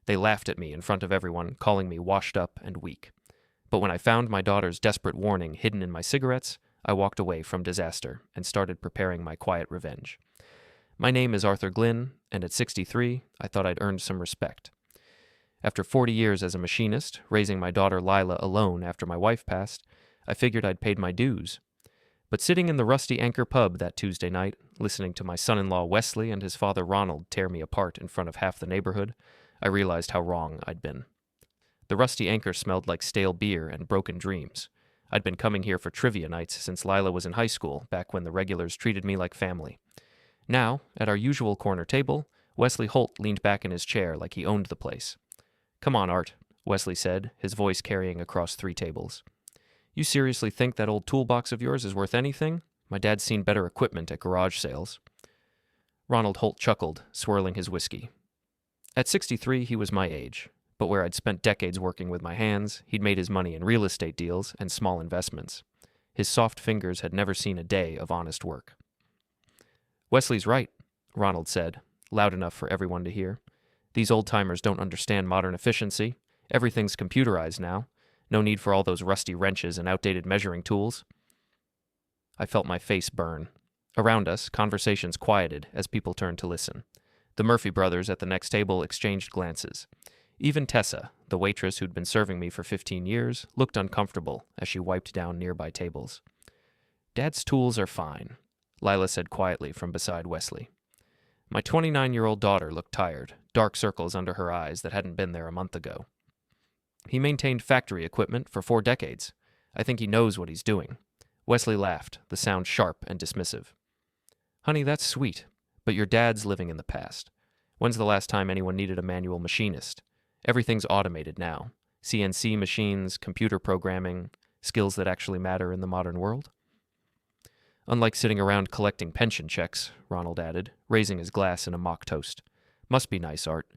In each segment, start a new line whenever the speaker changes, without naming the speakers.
They laughed at me in front of everyone, calling me washed up and weak. But when I found my daughter's desperate warning hidden in my cigarettes, I walked away from disaster and started preparing my quiet revenge. My name is Arthur Glynn, and at 63, I thought I'd earned some respect. After 40 years as a machinist, raising my daughter Lila alone after my wife passed, I figured I'd paid my dues. But sitting in the Rusty Anchor pub that Tuesday night, listening to my son-in-law Wesley and his father Ronald tear me apart in front of half the neighborhood, I realized how wrong I'd been. The Rusty Anchor smelled like stale beer and broken dreams. I'd been coming here for trivia nights since Lila was in high school, back when the regulars treated me like family. Now, at our usual corner table, Wesley Holt leaned back in his chair like he owned the place. "Come on, Art," Wesley said, his voice carrying across 3 tables. "You seriously think that old toolbox of yours is worth anything? My dad's seen better equipment at garage sales." Ronald Holt chuckled, swirling his whiskey. At 63, he was my age, but where I'd spent decades working with my hands, he'd made his money in real estate deals and small investments. His soft fingers had never seen a day of honest work. "Wesley's right," Ronald said, loud enough for everyone to hear. "These old-timers don't understand modern efficiency. Everything's computerized now. No need for all those rusty wrenches and outdated measuring tools." I felt my face burn. Around us, conversations quieted as people turned to listen. The Murphy brothers at the next table exchanged glances. Even Tessa, the waitress who'd been serving me for 15 years, looked uncomfortable as she wiped down nearby tables. "Dad's tools are fine," Lila said quietly from beside Wesley. My 29-year-old daughter looked tired, dark circles under her eyes that hadn't been there a month ago. "He maintained factory equipment for 4 decades. I think he knows what he's doing." Wesley laughed, the sound sharp and dismissive. "Honey, that's sweet, but your dad's living in the past. When's the last time anyone needed a manual machinist? Everything's automated now. CNC machines, computer programming, skills that actually matter in the modern world." "Unlike sitting around collecting pension checks," Ronald added, raising his glass in a mock toast. "Must be nice, Art,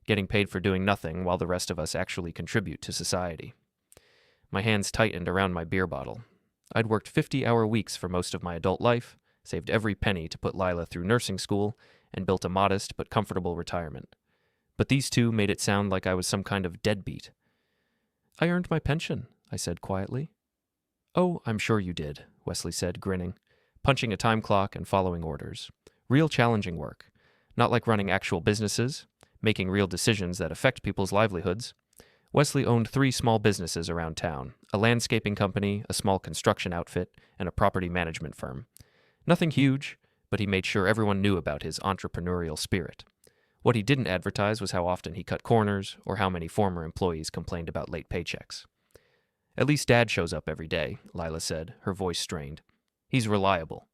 getting paid for doing nothing while the rest of us actually contribute to society." My hands tightened around my beer bottle. I'd worked 50-hour weeks for most of my adult life, saved every penny to put Lila through nursing school, and built a modest but comfortable retirement. But these two made it sound like I was some kind of deadbeat. "I earned my pension," I said quietly. "Oh, I'm sure you did," Wesley said, grinning, punching a time clock and following orders. "Real challenging work. Not like running actual businesses, making real decisions that affect people's livelihoods." Wesley owned 3 small businesses around town, a landscaping company, a small construction outfit, and a property management firm. Nothing huge, but he made sure everyone knew about his entrepreneurial spirit. What he didn't advertise was how often he cut corners or how many former employees complained about late paychecks. "At least Dad shows up every day," Lila said, her voice strained. "He's reliable."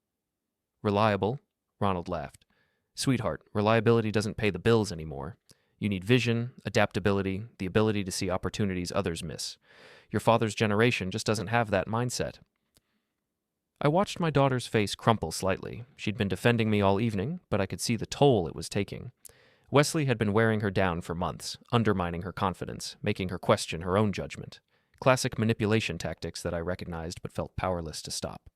"Reliable?" Ronald laughed. "Sweetheart, reliability doesn't pay the bills anymore. You need vision, adaptability, the ability to see opportunities others miss. Your father's generation just doesn't have that mindset." I watched my daughter's face crumple slightly. She'd been defending me all evening, but I could see the toll it was taking. Wesley had been wearing her down for months, undermining her confidence, making her question her own judgment. Classic manipulation tactics that I recognized but felt powerless to stop.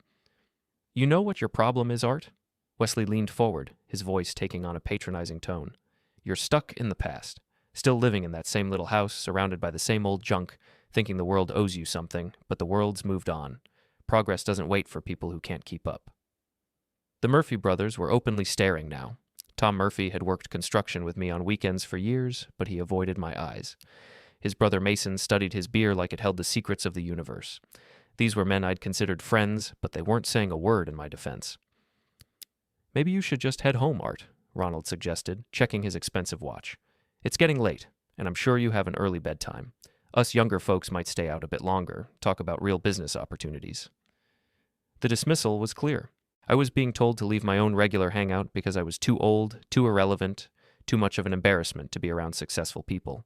"You know what your problem is, Art?" Wesley leaned forward, his voice taking on a patronizing tone. "You're stuck in the past, still living in that same little house, surrounded by the same old junk, thinking the world owes you something, but the world's moved on. Progress doesn't wait for people who can't keep up." The Murphy brothers were openly staring now. Tom Murphy had worked construction with me on weekends for years, but he avoided my eyes. His brother Mason studied his beer like it held the secrets of the universe. These were men I'd considered friends, but they weren't saying a word in my defense. "Maybe you should just head home, Art," Ronald suggested, checking his expensive watch. "It's getting late, and I'm sure you have an early bedtime. Us younger folks might stay out a bit longer, talk about real business opportunities." The dismissal was clear. I was being told to leave my own regular hangout because I was too old, too irrelevant, too much of an embarrassment to be around successful people.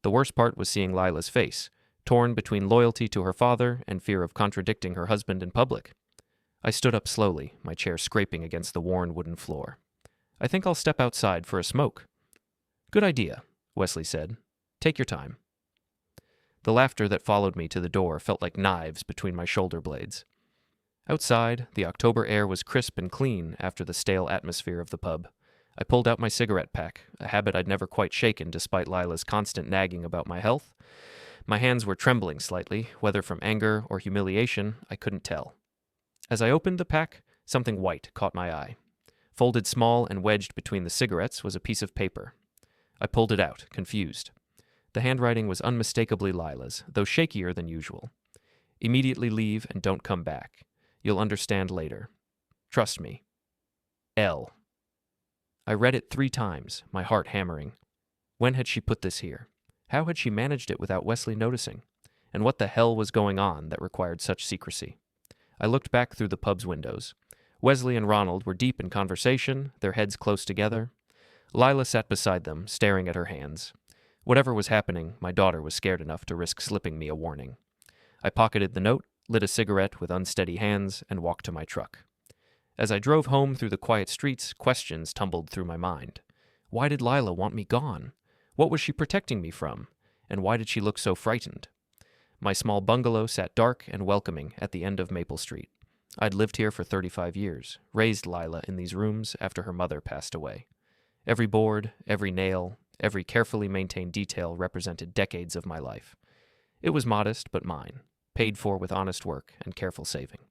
The worst part was seeing Lila's face, torn between loyalty to her father and fear of contradicting her husband in public. I stood up slowly, my chair scraping against the worn wooden floor. "I think I'll step outside for a smoke." "Good idea," Wesley said. "Take your time." The laughter that followed me to the door felt like knives between my shoulder blades. Outside, the October air was crisp and clean after the stale atmosphere of the pub. I pulled out my cigarette pack, a habit I'd never quite shaken despite Lila's constant nagging about my health. My hands were trembling slightly, whether from anger or humiliation, I couldn't tell. As I opened the pack, something white caught my eye. Folded small and wedged between the cigarettes was a piece of paper. I pulled it out, confused. The handwriting was unmistakably Lila's, though shakier than usual. Immediately leave and don't come back. You'll understand later. Trust me. L. I read it 3 times, my heart hammering. When had she put this here? How had she managed it without Wesley noticing? And what the hell was going on that required such secrecy? I looked back through the pub's windows. Wesley and Ronald were deep in conversation, their heads close together. Lila sat beside them, staring at her hands. Whatever was happening, my daughter was scared enough to risk slipping me a warning. I pocketed the note, lit a cigarette with unsteady hands, and walked to my truck. As I drove home through the quiet streets, questions tumbled through my mind. Why did Lila want me gone? What was she protecting me from? And why did she look so frightened? My small bungalow sat dark and welcoming at the end of Maple Street. I'd lived here for 35 years, raised Lila in these rooms after her mother passed away. Every board, every nail, every carefully maintained detail represented decades of my life. It was modest but mine, paid for with honest work and careful saving.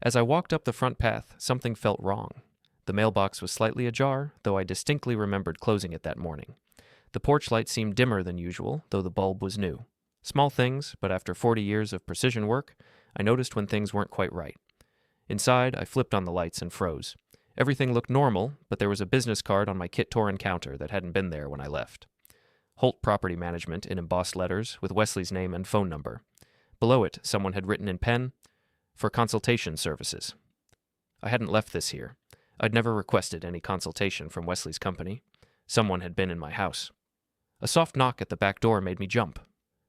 As I walked up the front path, something felt wrong. The mailbox was slightly ajar, though I distinctly remembered closing it that morning. The porch light seemed dimmer than usual, though the bulb was new. Small things, but after 40 years of precision work, I noticed when things weren't quite right. Inside, I flipped on the lights and froze. Everything looked normal, but there was a business card on my Kit Torrin counter that hadn't been there when I left. Holt Property Management in embossed letters with Wesley's name and phone number. Below it, someone had written in pen, "For consultation services." I hadn't left this here. I'd never requested any consultation from Wesley's company. Someone had been in my house. A soft knock at the back door made me jump.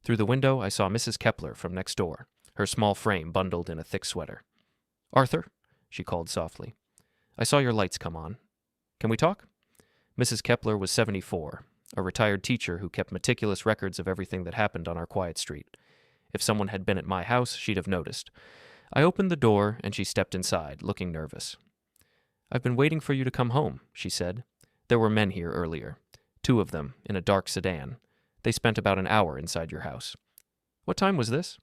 Through the window, I saw Mrs. Kepler from next door, her small frame bundled in a thick sweater. "Arthur," she called softly. "I saw your lights come on. Can we talk?" Mrs. Kepler was 74, a retired teacher who kept meticulous records of everything that happened on our quiet street. If someone had been at my house, she'd have noticed. I opened the door, and she stepped inside, looking nervous. "I've been waiting for you to come home," she said. "There were men here earlier. 2 of them, in a dark sedan. They spent about an hour inside your house." "What time was this?"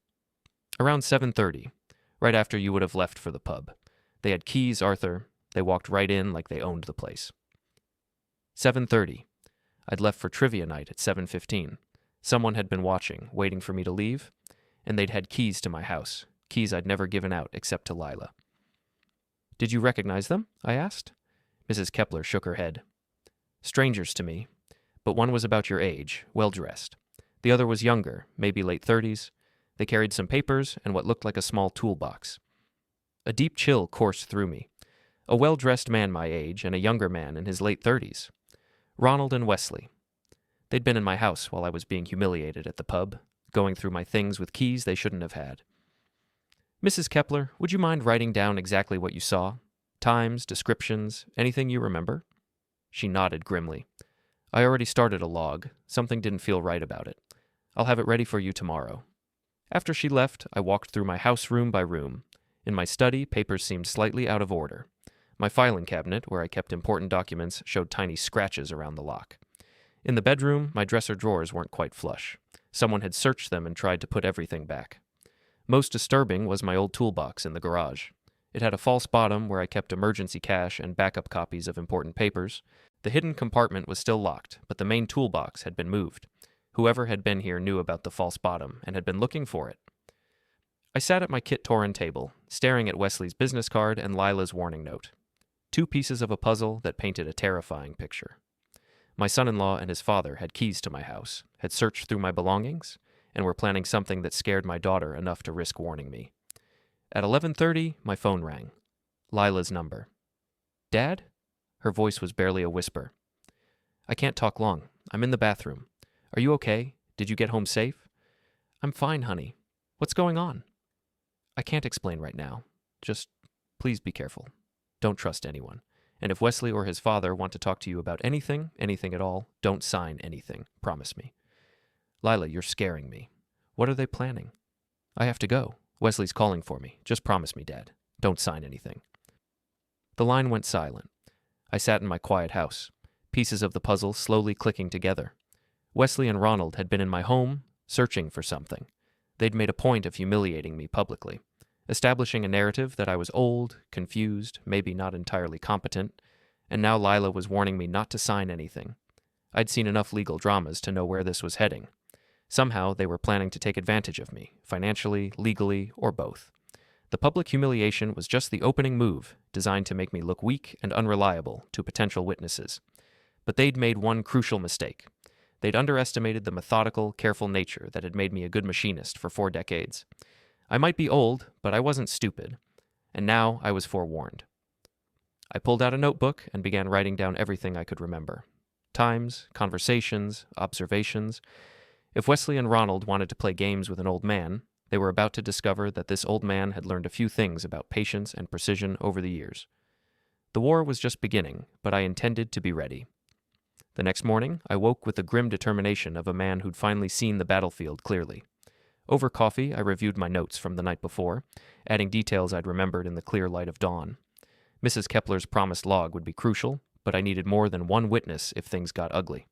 "Around 7:30, right after you would have left for the pub. They had keys, Arthur. They walked right in like they owned the place." 7:30. I'd left for trivia night at 7:15. Someone had been watching, waiting for me to leave, and they'd had keys to my house, keys I'd never given out except to Lila. "Did you recognize them?" I asked. Mrs. Kepler shook her head. "Strangers to me, but one was about your age, well-dressed. The other was younger, maybe late 30s. They carried some papers and what looked like a small toolbox." A deep chill coursed through me. A well-dressed man my age and a younger man in his late 30s. Ronald and Wesley. They'd been in my house while I was being humiliated at the pub, going through my things with keys they shouldn't have had. "Mrs. Kepler, would you mind writing down exactly what you saw? Times, descriptions, anything you remember?" She nodded grimly. "I already started a log. Something didn't feel right about it. I'll have it ready for you tomorrow." After she left, I walked through my house room by room. In my study, papers seemed slightly out of order. My filing cabinet, where I kept important documents, showed tiny scratches around the lock. In the bedroom, my dresser drawers weren't quite flush. Someone had searched them and tried to put everything back. Most disturbing was my old toolbox in the garage. It had a false bottom where I kept emergency cash and backup copies of important papers. The hidden compartment was still locked, but the main toolbox had been moved. Whoever had been here knew about the false bottom and had been looking for it. I sat at my Kit Torrin table, staring at Wesley's business card and Lila's warning note. 2 pieces of a puzzle that painted a terrifying picture. My son-in-law and his father had keys to my house, had searched through my belongings, and were planning something that scared my daughter enough to risk warning me. At 11:30, my phone rang. Lila's number. "Dad?" Her voice was barely a whisper. "I can't talk long. I'm in the bathroom. Are you okay? Did you get home safe?" "I'm fine, honey. What's going on?" "I can't explain right now. Just, please be careful. Don't trust anyone. And if Wesley or his father want to talk to you about anything at all, don't sign anything. Promise me." "Lila, you're scaring me. What are they planning?" "I have to go. Wesley's calling for me. Just promise me, Dad. Don't sign anything." The line went silent. I sat in my quiet house, pieces of the puzzle slowly clicking together. Wesley and Ronald had been in my home, searching for something. They'd made a point of humiliating me publicly, establishing a narrative that I was old, confused, maybe not entirely competent, and now Lila was warning me not to sign anything. I'd seen enough legal dramas to know where this was heading. Somehow they were planning to take advantage of me, financially, legally, or both. The public humiliation was just the opening move, designed to make me look weak and unreliable to potential witnesses. But they'd made one crucial mistake. They'd underestimated the methodical, careful nature that had made me a good machinist for 4 decades. I might be old, but I wasn't stupid. And now I was forewarned. I pulled out a notebook and began writing down everything I could remember. Times, conversations, observations. If Wesley and Ronald wanted to play games with an old man, they were about to discover that this old man had learned a few things about patience and precision over the years. The war was just beginning, but I intended to be ready. The next morning, I woke with the grim determination of a man who'd finally seen the battlefield clearly. Over coffee, I reviewed my notes from the night before, adding details I'd remembered in the clear light of dawn. Mrs. Kepler's promised log would be crucial, but I needed more than one witness if things got ugly.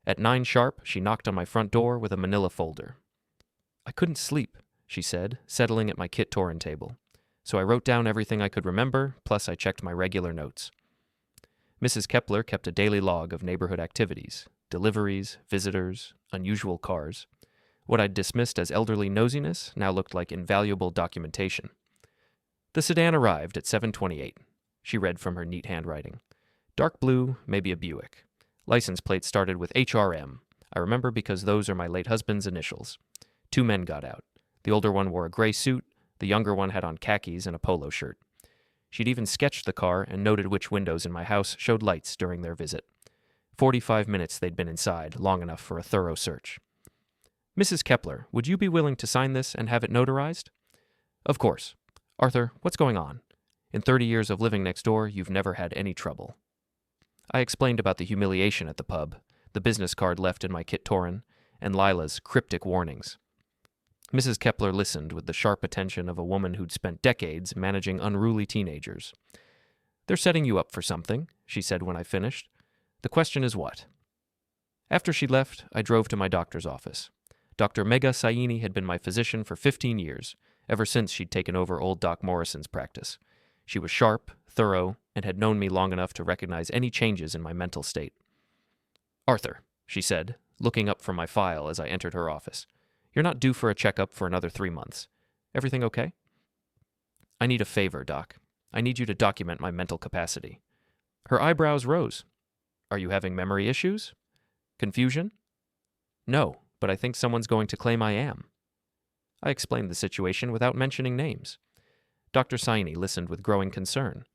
At 9 sharp, she knocked on my front door with a manila folder. "I couldn't sleep," she said, settling at my kit Torin table. So I wrote down everything I could remember, plus I checked my regular notes. Mrs. Kepler kept a daily log of neighborhood activities, deliveries, visitors, unusual cars. What I'd dismissed as elderly nosiness now looked like invaluable documentation. The sedan arrived at 7:28. She read from her neat handwriting. Dark blue, maybe a Buick. License plate started with HRM. I remember because those are my late husband's initials. 2 men got out. The older one wore a gray suit. The younger one had on khakis and a polo shirt. She'd even sketched the car and noted which windows in my house showed lights during their visit. 45 minutes they'd been inside, long enough for a thorough search. "Mrs. Kepler, would you be willing to sign this and have it notarized?" "Of course. Arthur, what's going on? In 30 years of living next door, you've never had any trouble." I explained about the humiliation at the pub, the business card left in my kit Torin, and Lila's cryptic warnings. Mrs. Kepler listened with the sharp attention of a woman who'd spent decades managing unruly teenagers. "They're setting you up for something," she said when I finished. "The question is what?" After she left, I drove to my doctor's office. Dr. Megha Saini had been my physician for 15 years, ever since she'd taken over old Doc Morrison's practice. She was sharp, thorough, and had known me long enough to recognize any changes in my mental state. "Arthur," she said, looking up from my file as I entered her office, "you're not due for a checkup for another 3 months. Everything okay?" "I need a favor, Doc. I need you to document my mental capacity." Her eyebrows rose. "Are you having memory issues? Confusion?" "No, but I think someone's going to claim I am." I explained the situation without mentioning names. Dr. Saini listened with growing concern.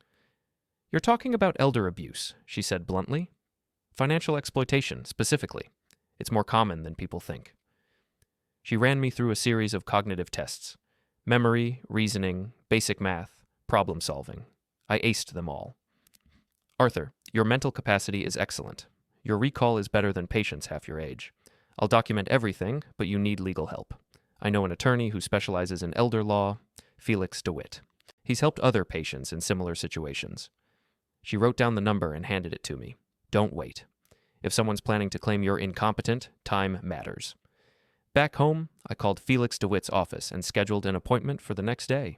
"You're talking about elder abuse," she said bluntly. "Financial exploitation, specifically. It's more common than people think." She ran me through a series of cognitive tests. Memory, reasoning, basic math, problem solving. I aced them all. "Arthur, your mental capacity is excellent. Your recall is better than patients half your age. I'll document everything, but you need legal help. I know an attorney who specializes in elder law, Felix DeWitt. He's helped other patients in similar situations." She wrote down the number and handed it to me. "Don't wait. If someone's planning to claim you're incompetent, time matters." Back home, I called Felix DeWitt's office and scheduled an appointment for the next day.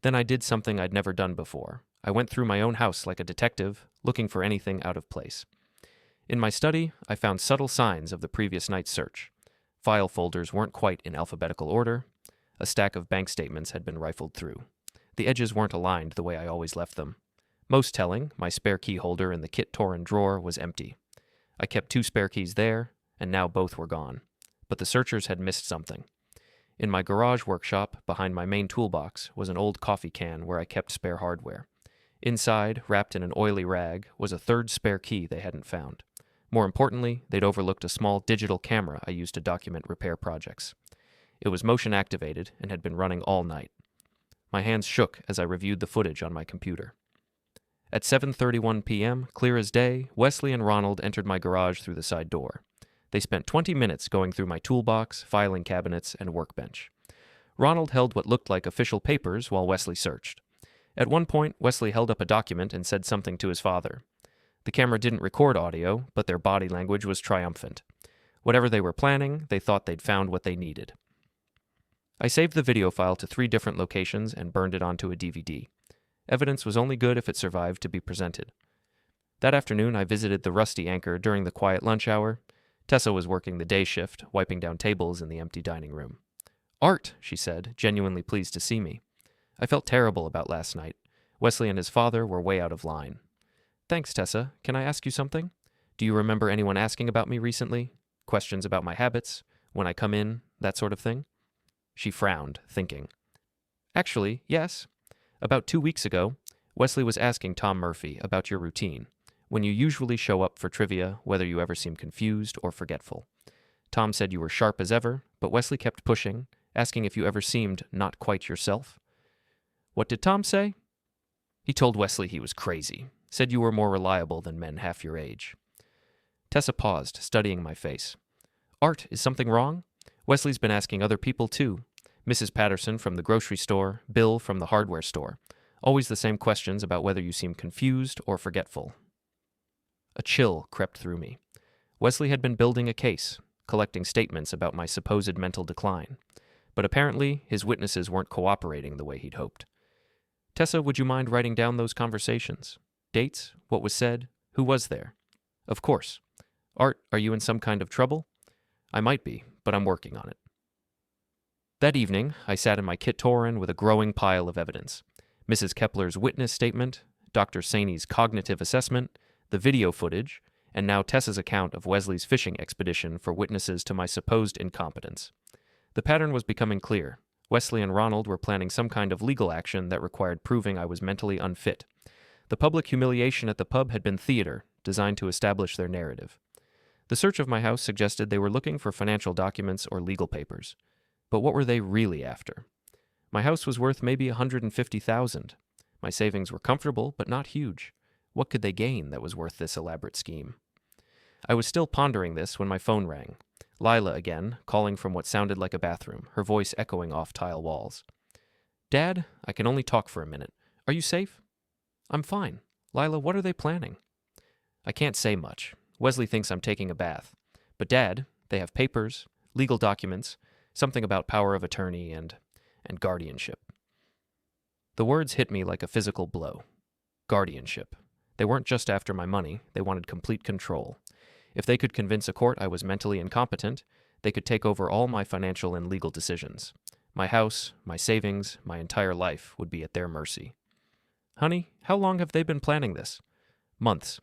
Then I did something I'd never done before. I went through my own house like a detective, looking for anything out of place. In my study, I found subtle signs of the previous night's search. File folders weren't quite in alphabetical order. A stack of bank statements had been rifled through. The edges weren't aligned the way I always left them. Most telling, my spare key holder in the kit Torin drawer was empty. I kept 2 spare keys there, and now both were gone. But the searchers had missed something. In my garage workshop, behind my main toolbox, was an old coffee can where I kept spare hardware. Inside, wrapped in an oily rag, was a 3rd spare key they hadn't found. More importantly, they'd overlooked a small digital camera I used to document repair projects. It was motion activated and had been running all night. My hands shook as I reviewed the footage on my computer. At 7:31 p.m., clear as day, Wesley and Ronald entered my garage through the side door. They spent 20 minutes going through my toolbox, filing cabinets, and workbench. Ronald held what looked like official papers while Wesley searched. At one point, Wesley held up a document and said something to his father. The camera didn't record audio, but their body language was triumphant. Whatever they were planning, they thought they'd found what they needed. I saved the video file to 3 different locations and burned it onto a DVD. Evidence was only good if it survived to be presented. That afternoon, I visited the rusty anchor during the quiet lunch hour. Tessa was working the day shift, wiping down tables in the empty dining room. "Art," she said, genuinely pleased to see me. I felt terrible about last night. Wesley and his father were way out of line. "Thanks, Tessa. Can I ask you something? Do you remember anyone asking about me recently? Questions about my habits? When I come in? That sort of thing?" She frowned, thinking. "Actually, yes. About 2 weeks ago, Wesley was asking Tom Murphy about your routine, when you usually show up for trivia, whether you ever seem confused or forgetful. Tom said you were sharp as ever, but Wesley kept pushing, asking if you ever seemed not quite yourself. What did Tom say?" "He told Wesley he was crazy, said you were more reliable than men half your age." Tessa paused, studying my face. "Art, is something wrong? Wesley's been asking other people too. Mrs. Patterson from the grocery store, Bill from the hardware store. Always the same questions about whether you seem confused or forgetful." A chill crept through me. Wesley had been building a case, collecting statements about my supposed mental decline. But apparently, his witnesses weren't cooperating the way he'd hoped. "Tessa, would you mind writing down those conversations? Dates? What was said? Who was there?" "Of course. Art, are you in some kind of trouble?" "I might be, but I'm working on it." That evening, I sat in my Kit-Torin with a growing pile of evidence. Mrs. Kepler's witness statement, Dr. Saney's cognitive assessment, the video footage, and now Tessa's account of Wesley's fishing expedition for witnesses to my supposed incompetence. The pattern was becoming clear. Wesley and Ronald were planning some kind of legal action that required proving I was mentally unfit. The public humiliation at the pub had been theater, designed to establish their narrative. The search of my house suggested they were looking for financial documents or legal papers. But what were they really after? My house was worth maybe $150,000. My savings were comfortable, but not huge. What could they gain that was worth this elaborate scheme? I was still pondering this when my phone rang. Lila again, calling from what sounded like a bathroom, her voice echoing off tile walls. "Dad, I can only talk for a minute. Are you safe?" "I'm fine. Lila, what are they planning?" "I can't say much. Wesley thinks I'm taking a bath. But Dad, they have papers, legal documents, something about power of attorney and guardianship." The words hit me like a physical blow. Guardianship. They weren't just after my money, they wanted complete control. If they could convince a court I was mentally incompetent, they could take over all my financial and legal decisions. My house, my savings, my entire life would be at their mercy. "Honey, how long have they been planning this?" "Months.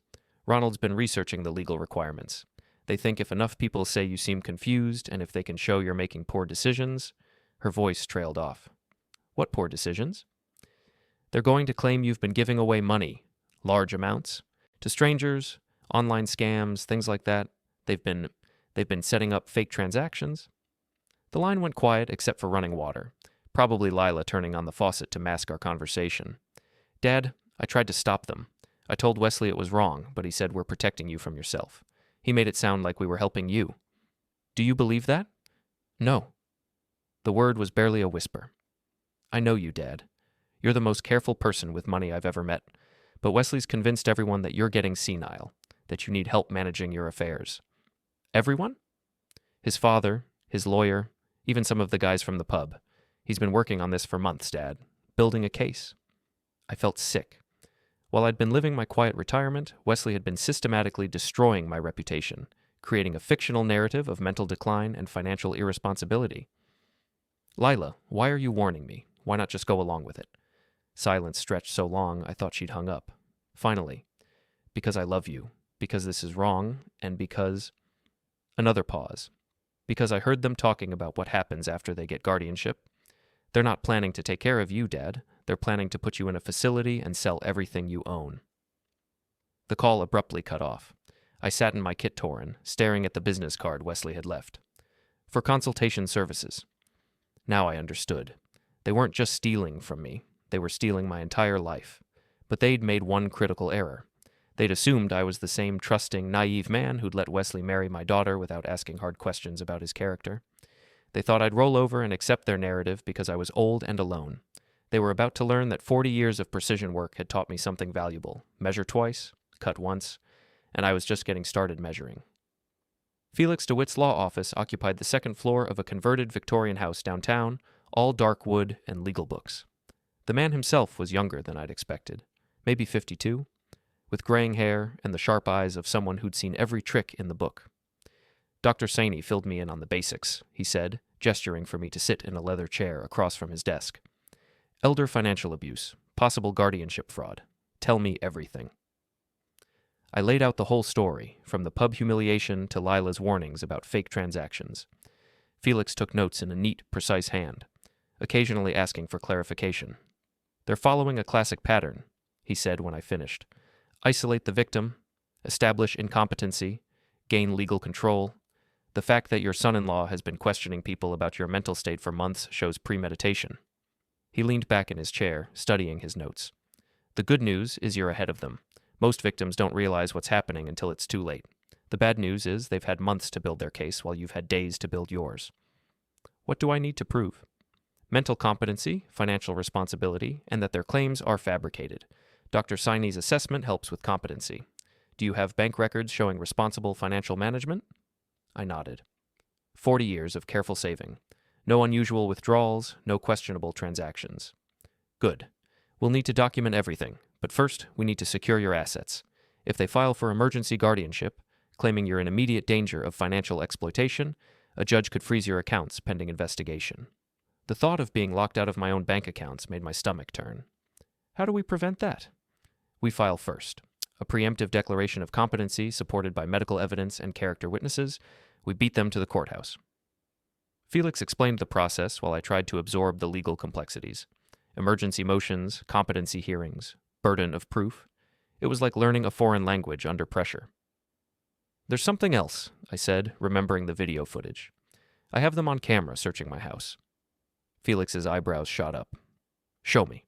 Ronald's been researching the legal requirements. They think if enough people say you seem confused and if they can show you're making poor decisions..." Her voice trailed off. "What poor decisions?" "They're going to claim you've been giving away money, large amounts, to strangers, online scams, things like that. They've been setting up fake transactions." The line went quiet except for running water, probably Lila turning on the faucet to mask our conversation. "Dad, I tried to stop them. I told Wesley it was wrong, but he said we're protecting you from yourself. He made it sound like we were helping you." "Do you believe that?" "No." The word was barely a whisper. "I know you, Dad. You're the most careful person with money I've ever met, but Wesley's convinced everyone that you're getting senile, that you need help managing your affairs." "Everyone?" "His father, his lawyer, even some of the guys from the pub. He's been working on this for months, Dad, building a case." I felt sick. While I'd been living my quiet retirement, Wesley had been systematically destroying my reputation, creating a fictional narrative of mental decline and financial irresponsibility. "Lila, why are you warning me? Why not just go along with it?" Silence stretched so long I thought she'd hung up. Finally, "Because I love you, because this is wrong, and because..." Another pause. "Because I heard them talking about what happens after they get guardianship. They're not planning to take care of you, Dad. They're planning to put you in a facility and sell everything you own." The call abruptly cut off. I sat in my Kit-Torin, staring at the business card Wesley had left. "For consultation services." Now I understood. They weren't just stealing from me. They were stealing my entire life. But they'd made one critical error. They'd assumed I was the same trusting, naive man who'd let Wesley marry my daughter without asking hard questions about his character. They thought I'd roll over and accept their narrative because I was old and alone. They were about to learn that 40 years of precision work had taught me something valuable. Measure twice, cut once, and I was just getting started measuring. Felix DeWitt's law office occupied the second floor of a converted Victorian house downtown, all dark wood and legal books. The man himself was younger than I'd expected, maybe 52, with graying hair and the sharp eyes of someone who'd seen every trick in the book. Dr. Saini filled me in on the basics, he said, gesturing for me to sit in a leather chair across from his desk. Elder financial abuse, possible guardianship fraud. Tell me everything. I laid out the whole story, from the pub humiliation to Lila's warnings about fake transactions. Felix took notes in a neat, precise hand, occasionally asking for clarification. They're following a classic pattern, he said when I finished. Isolate the victim, establish incompetency, gain legal control. The fact that your son-in-law has been questioning people about your mental state for months shows premeditation. He leaned back in his chair, studying his notes. The good news is you're ahead of them. Most victims don't realize what's happening until it's too late. The bad news is they've had months to build their case while you've had days to build yours. What do I need to prove? Mental competency, financial responsibility, and that their claims are fabricated. Dr. Saini's assessment helps with competency. Do you have bank records showing responsible financial management? I nodded. 40 years of careful saving. No unusual withdrawals, no questionable transactions. Good. We'll need to document everything, but first we need to secure your assets. If they file for emergency guardianship, claiming you're in immediate danger of financial exploitation, a judge could freeze your accounts pending investigation. The thought of being locked out of my own bank accounts made my stomach turn. How do we prevent that? We file first. A preemptive declaration of competency supported by medical evidence and character witnesses. We beat them to the courthouse. Felix explained the process while I tried to absorb the legal complexities. Emergency motions, competency hearings, burden of proof. It was like learning a foreign language under pressure. There's something else, I said, remembering the video footage. I have them on camera searching my house. Felix's eyebrows shot up. Show me.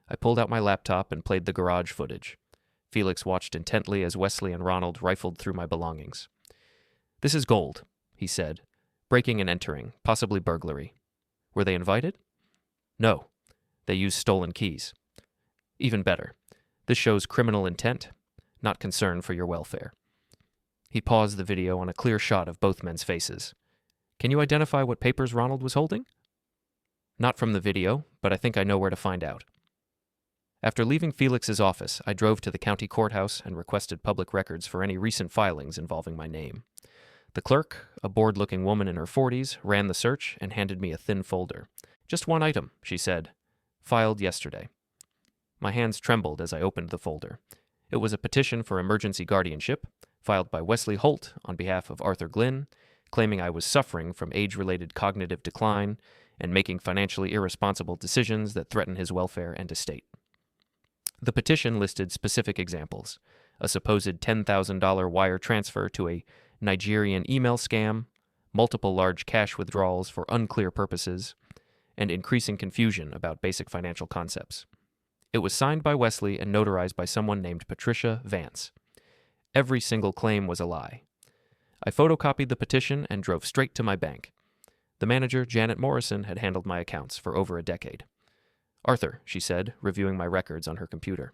I pulled out my laptop and played the garage footage. Felix watched intently as Wesley and Ronald rifled through my belongings. This is gold, he said, breaking and entering, possibly burglary. Were they invited? No. They used stolen keys. Even better. This shows criminal intent, not concern for your welfare. He paused the video on a clear shot of both men's faces. Can you identify what papers Ronald was holding? Not from the video, but I think I know where to find out. After leaving Felix's office, I drove to the county courthouse and requested public records for any recent filings involving my name. The clerk, a bored-looking woman in her 40s, ran the search and handed me a thin folder. Just one item, she said. Filed yesterday. My hands trembled as I opened the folder. It was a petition for emergency guardianship, filed by Wesley Holt on behalf of Arthur Glynn, claiming I was suffering from age-related cognitive decline and making financially irresponsible decisions that threaten his welfare and estate. The petition listed specific examples: a supposed $10,000 wire transfer to a Nigerian email scam, multiple large cash withdrawals for unclear purposes, and increasing confusion about basic financial concepts. It was signed by Wesley and notarized by someone named Patricia Vance. Every single claim was a lie. I photocopied the petition and drove straight to my bank. The manager, Janet Morrison, had handled my accounts for over a decade. Arthur, she said, reviewing my records on her computer.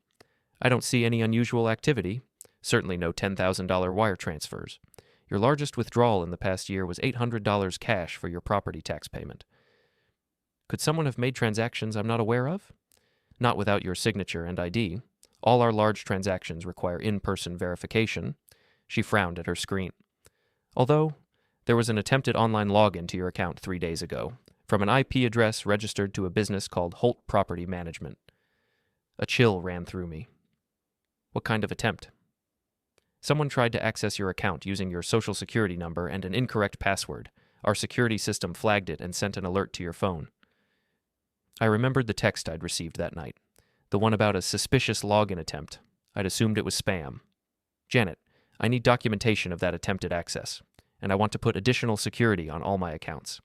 I don't see any unusual activity. Certainly no $10,000 wire transfers. Your largest withdrawal in the past year was $800 cash for your property tax payment. Could someone have made transactions I'm not aware of? Not without your signature and ID. All our large transactions require in-person verification. She frowned at her screen. Although, there was an attempted online login to your account 3 days ago, from an IP address registered to a business called Holt Property Management. A chill ran through me. What kind of attempt? Someone tried to access your account using your social security number and an incorrect password. Our security system flagged it and sent an alert to your phone. I remembered the text I'd received that night, the one about a suspicious login attempt. I'd assumed it was spam. Janet, I need documentation of that attempted access, and I want to put additional security on all my accounts.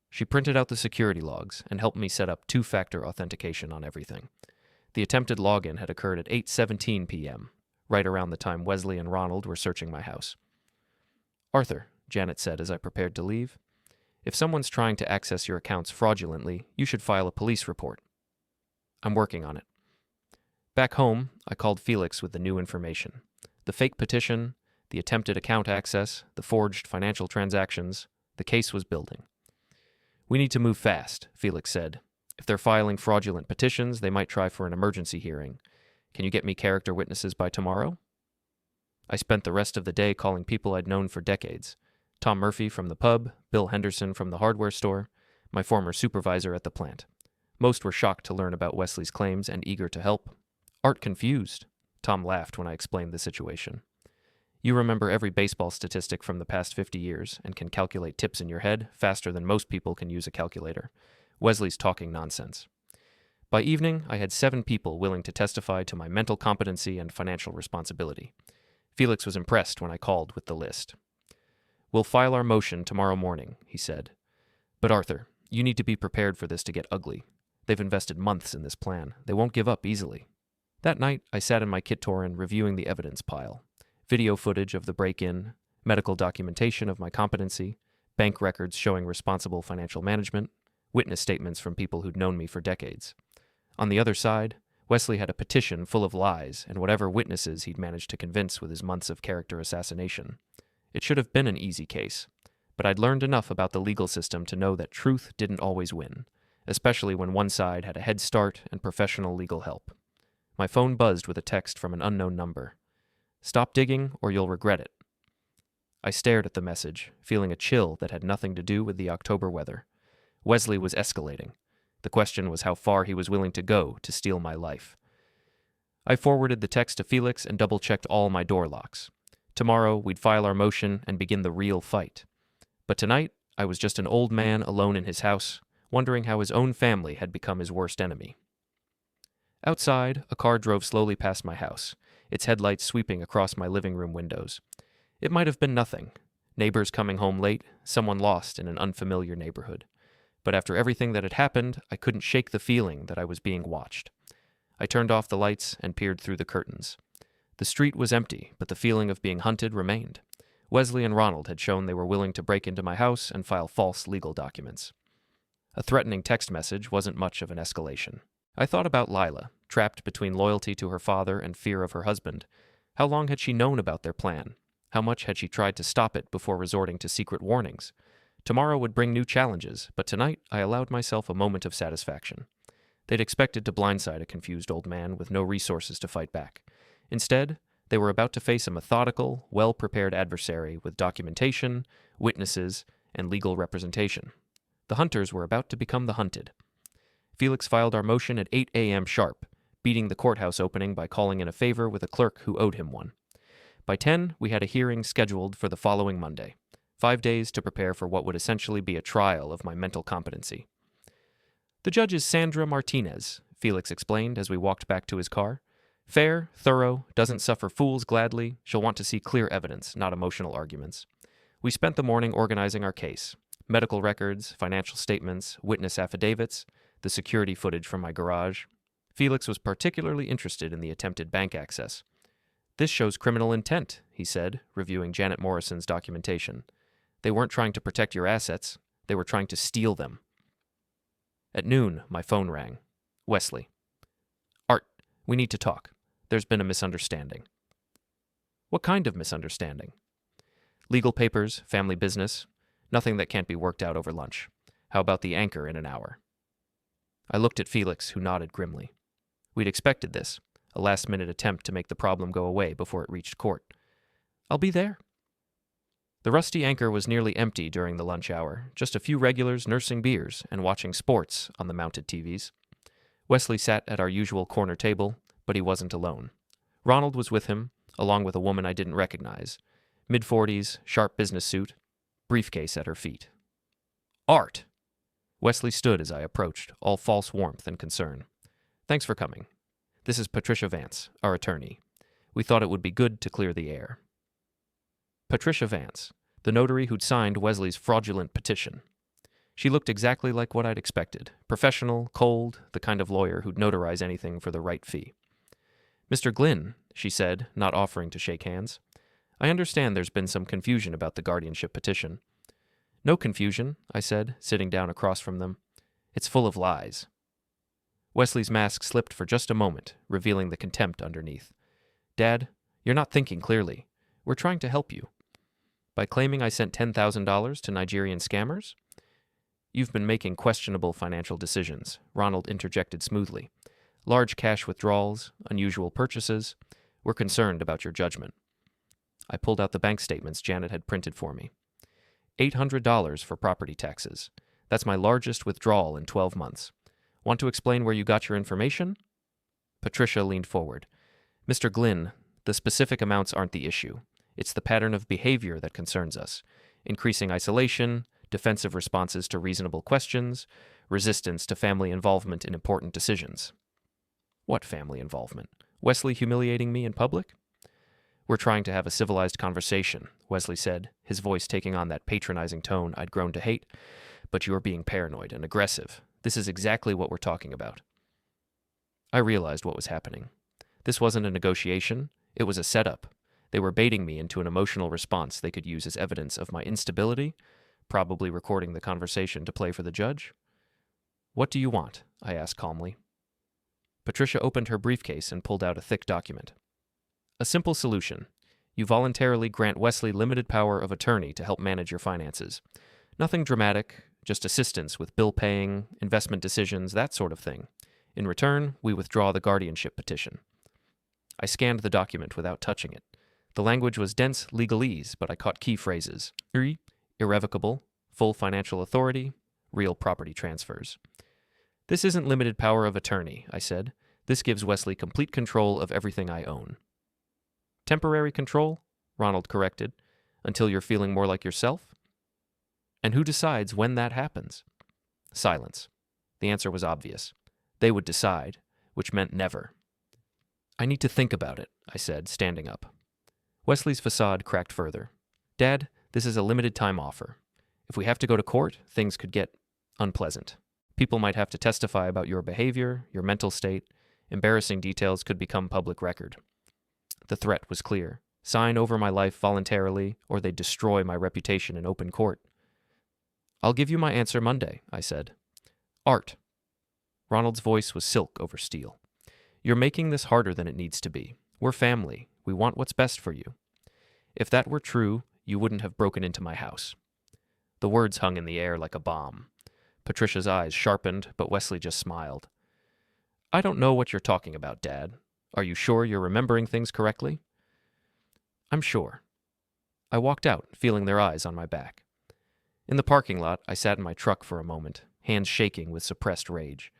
She printed out the security logs and helped me set up two-factor authentication on everything. The attempted login had occurred at 8:17 p.m., right around the time Wesley and Ronald were searching my house. Arthur, Janet said as I prepared to leave, if someone's trying to access your accounts fraudulently, you should file a police report. I'm working on it. Back home, I called Felix with the new information. The fake petition, the attempted account access, the forged financial transactions, the case was building. "We need to move fast," Felix said. "If they're filing fraudulent petitions, they might try for an emergency hearing. Can you get me character witnesses by tomorrow?" I spent the rest of the day calling people I'd known for decades. Tom Murphy from the pub, Bill Henderson from the hardware store, my former supervisor at the plant. Most were shocked to learn about Wesley's claims and eager to help. Art confused. Tom laughed when I explained the situation. "You remember every baseball statistic from the past 50 years and can calculate tips in your head faster than most people can use a calculator. Wesley's talking nonsense." By evening, I had 7 people willing to testify to my mental competency and financial responsibility. Felix was impressed when I called with the list. "We'll file our motion tomorrow morning," he said. "But Arthur, you need to be prepared for this to get ugly. They've invested months in this plan. They won't give up easily." That night, I sat in my Kit-Torrent reviewing the evidence pile. Video footage of the break-in, medical documentation of my competency, bank records showing responsible financial management, witness statements from people who'd known me for decades. On the other side, Wesley had a petition full of lies and whatever witnesses he'd managed to convince with his months of character assassination. It should have been an easy case, but I'd learned enough about the legal system to know that truth didn't always win, especially when one side had a head start and professional legal help. My phone buzzed with a text from an unknown number. "Stop digging or you'll regret it." I stared at the message, feeling a chill that had nothing to do with the October weather. Wesley was escalating. The question was how far he was willing to go to steal my life. I forwarded the text to Felix and double-checked all my door locks. Tomorrow, we'd file our motion and begin the real fight. But tonight, I was just an old man alone in his house, wondering how his own family had become his worst enemy. Outside, a car drove slowly past my house, its headlights sweeping across my living room windows. It might have been nothing. Neighbors coming home late, someone lost in an unfamiliar neighborhood. But after everything that had happened, I couldn't shake the feeling that I was being watched. I turned off the lights and peered through the curtains. The street was empty, but the feeling of being hunted remained. Wesley and Ronald had shown they were willing to break into my house and file false legal documents. A threatening text message wasn't much of an escalation. I thought about Lila, trapped between loyalty to her father and fear of her husband. How long had she known about their plan? How much had she tried to stop it before resorting to secret warnings? Tomorrow would bring new challenges, but tonight I allowed myself a moment of satisfaction. They'd expected to blindside a confused old man with no resources to fight back. Instead, they were about to face a methodical, well-prepared adversary with documentation, witnesses, and legal representation. The hunters were about to become the hunted. Felix filed our motion at 8 a.m. sharp, beating the courthouse opening by calling in a favor with a clerk who owed him one. By 10, we had a hearing scheduled for the following Monday. 5 days to prepare for what would essentially be a trial of my mental competency. "The judge is Sandra Martinez," Felix explained as we walked back to his car. "Fair, thorough, doesn't suffer fools gladly. She'll want to see clear evidence, not emotional arguments." We spent the morning organizing our case. Medical records, financial statements, witness affidavits, the security footage from my garage. Felix was particularly interested in the attempted bank access. "This shows criminal intent," he said, reviewing Janet Morrison's documentation. "They weren't trying to protect your assets. They were trying to steal them." At noon, my phone rang. Wesley. "Art, we need to talk. There's been a misunderstanding." "What kind of misunderstanding?" "Legal papers, family business. Nothing that can't be worked out over lunch. How about the anchor in an hour?" I looked at Felix, who nodded grimly. We'd expected this, a last-minute attempt to make the problem go away before it reached court. "I'll be there." The rusty anchor was nearly empty during the lunch hour, just a few regulars nursing beers and watching sports on the mounted TVs. Wesley sat at our usual corner table, but he wasn't alone. Ronald was with him, along with a woman I didn't recognize. Mid-40s, sharp business suit, briefcase at her feet. "Art!" Wesley stood as I approached, all false warmth and concern. "Thanks for coming. This is Patricia Vance, our attorney. We thought it would be good to clear the air." Patricia Vance, the notary who'd signed Wesley's fraudulent petition. She looked exactly like what I'd expected. Professional, cold, the kind of lawyer who'd notarize anything for the right fee. "Mr. Glynn," she said, not offering to shake hands. "I understand there's been some confusion about the guardianship petition." "No confusion," I said, sitting down across from them. "It's full of lies." Wesley's mask slipped for just a moment, revealing the contempt underneath. "Dad, You're not thinking clearly. We're trying to help you. By claiming I sent $10,000 to Nigerian scammers? You've been making questionable financial decisions, Ronald interjected smoothly. Large cash withdrawals, unusual purchases. We're concerned about your judgment. I pulled out the bank statements Janet had printed for me. $800 for property taxes. That's my largest withdrawal in 12 months. Want to explain where you got your information? Patricia leaned forward. Mr. Glynn, the specific amounts aren't the issue. It's the pattern of behavior that concerns us. Increasing isolation, defensive responses to reasonable questions, resistance to family involvement in important decisions. What family involvement? Wesley humiliating me in public? We're trying to have a civilized conversation, Wesley said, his voice taking on that patronizing tone I'd grown to hate. But you're being paranoid and aggressive. This is exactly what we're talking about. I realized what was happening. This wasn't a negotiation. It was a setup. They were baiting me into an emotional response they could use as evidence of my instability, probably recording the conversation to play for the judge. What do you want? I asked calmly. Patricia opened her briefcase and pulled out a thick document. A simple solution. You voluntarily grant Wesley limited power of attorney to help manage your finances. Nothing dramatic, just assistance with bill paying, investment decisions, that sort of thing. In return, we withdraw the guardianship petition. I scanned the document without touching it. The language was dense legalese, but I caught key phrases. Irrevocable, full financial authority, real property transfers. This isn't limited power of attorney, I said. This gives Wesley complete control of everything I own. Temporary control? Ronald corrected. Until you're feeling more like yourself? And who decides when that happens? Silence. The answer was obvious. They would decide, which meant never. I need to think about it, I said, standing up. Wesley's facade cracked further. Dad, this is a limited time offer. If we have to go to court, things could get unpleasant. People might have to testify about your behavior, your mental state. Embarrassing details could become public record. The threat was clear. Sign over my life voluntarily, or they'd destroy my reputation in open court. I'll give you my answer Monday, I said. Art. Ronald's voice was silk over steel. You're making this harder than it needs to be. We're family. We want what's best for you. If that were true, you wouldn't have broken into my house. The words hung in the air like a bomb. Patricia's eyes sharpened, but Wesley just smiled. I don't know what you're talking about, Dad. Are you sure you're remembering things correctly? I'm sure. I walked out, feeling their eyes on my back. In the parking lot, I sat in my truck for a moment, hands shaking with suppressed rage.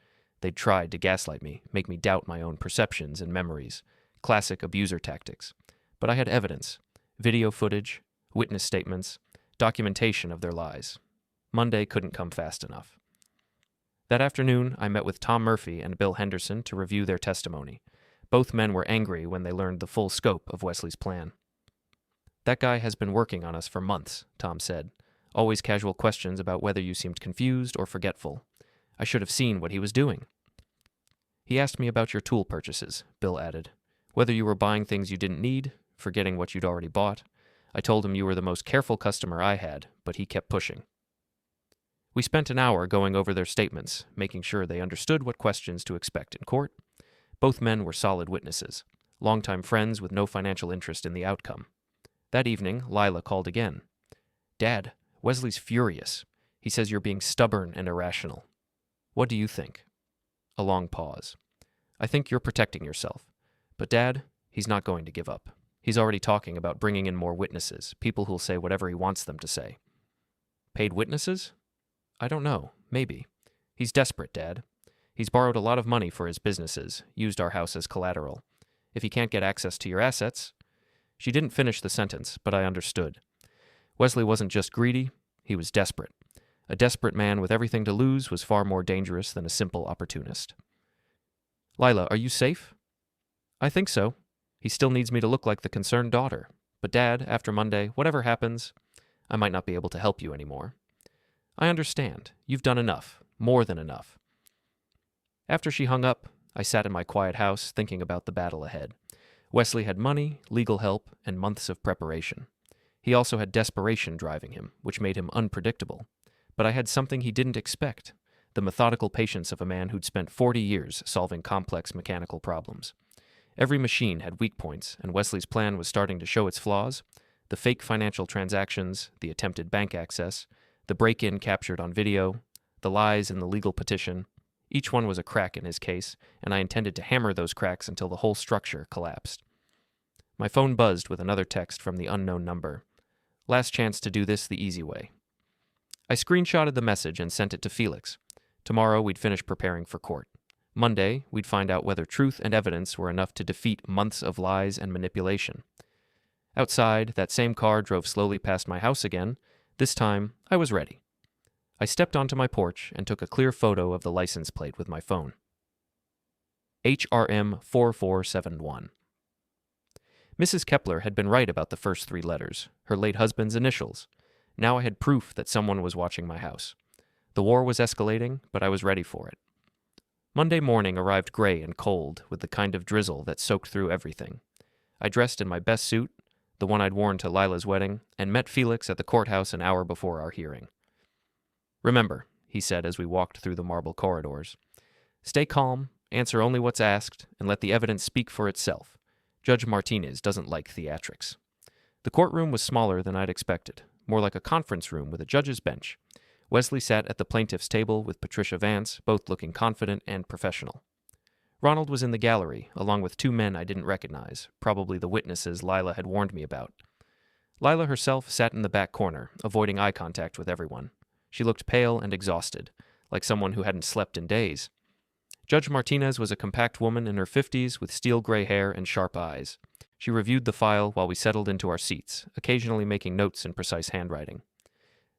They'd tried to gaslight me, make me doubt my own perceptions and memories. Classic abuser tactics. But I had evidence. Video footage, witness statements, documentation of their lies. Monday couldn't come fast enough. That afternoon, I met with Tom Murphy and Bill Henderson to review their testimony. Both men were angry when they learned the full scope of Wesley's plan. That guy has been working on us for months, Tom said. Always casual questions about whether you seemed confused or forgetful. I should have seen what he was doing. He asked me about your tool purchases, Bill added. Whether you were buying things you didn't need, forgetting what you'd already bought. I told him you were the most careful customer I had, but he kept pushing. We spent an hour going over their statements, making sure they understood what questions to expect in court. Both men were solid witnesses, longtime friends with no financial interest in the outcome. That evening, Lila called again. Dad, Wesley's furious. He says you're being stubborn and irrational. What do you think? A long pause. I think you're protecting yourself. But Dad, he's not going to give up. He's already talking about bringing in more witnesses, people who'll say whatever he wants them to say. Paid witnesses? I don't know. Maybe. He's desperate, Dad. He's borrowed a lot of money for his businesses, used our house as collateral. If he can't get access to your assets... She didn't finish the sentence, but I understood. Wesley wasn't just greedy, he was desperate. A desperate man with everything to lose was far more dangerous than a simple opportunist. Lila, are you safe? I think so. He still needs me to look like the concerned daughter. But Dad, after Monday, whatever happens, I might not be able to help you anymore. I understand. You've done enough. More than enough. After she hung up, I sat in my quiet house thinking about the battle ahead. Wesley had money, legal help, and months of preparation. He also had desperation driving him, which made him unpredictable. But I had something he didn't expect, the methodical patience of a man who'd spent 40 years solving complex mechanical problems. Every machine had weak points, and Wesley's plan was starting to show its flaws. The fake financial transactions, the attempted bank access, the break-in captured on video, the lies in the legal petition. Each one was a crack in his case, and I intended to hammer those cracks until the whole structure collapsed. My phone buzzed with another text from the unknown number. Last chance to do this the easy way. I screenshotted the message and sent it to Felix. Tomorrow we'd finish preparing for court. Monday, we'd find out whether truth and evidence were enough to defeat months of lies and manipulation. Outside, that same car drove slowly past my house again. This time, I was ready. I stepped onto my porch and took a clear photo of the license plate with my phone. HRM 4471. Mrs. Kepler had been right about the first three letters, her late husband's initials. Now I had proof that someone was watching my house. The war was escalating, but I was ready for it. Monday morning arrived gray and cold, with the kind of drizzle that soaked through everything. I dressed in my best suit, the one I'd worn to Lila's wedding, and met Felix at the courthouse an hour before our hearing. "Remember," he said as we walked through the marble corridors, "stay calm, answer only what's asked, and let the evidence speak for itself. Judge Martinez doesn't like theatrics." The courtroom was smaller than I'd expected, more like a conference room with a judge's bench. Wesley sat at the plaintiff's table with Patricia Vance, both looking confident and professional. Ronald was in the gallery, along with two men I didn't recognize, probably the witnesses Lila had warned me about. Lila herself sat in the back corner, avoiding eye contact with everyone. She looked pale and exhausted, like someone who hadn't slept in days. Judge Martinez was a compact woman in her 50s with steel gray hair and sharp eyes. She reviewed the file while we settled into our seats, occasionally making notes in precise handwriting.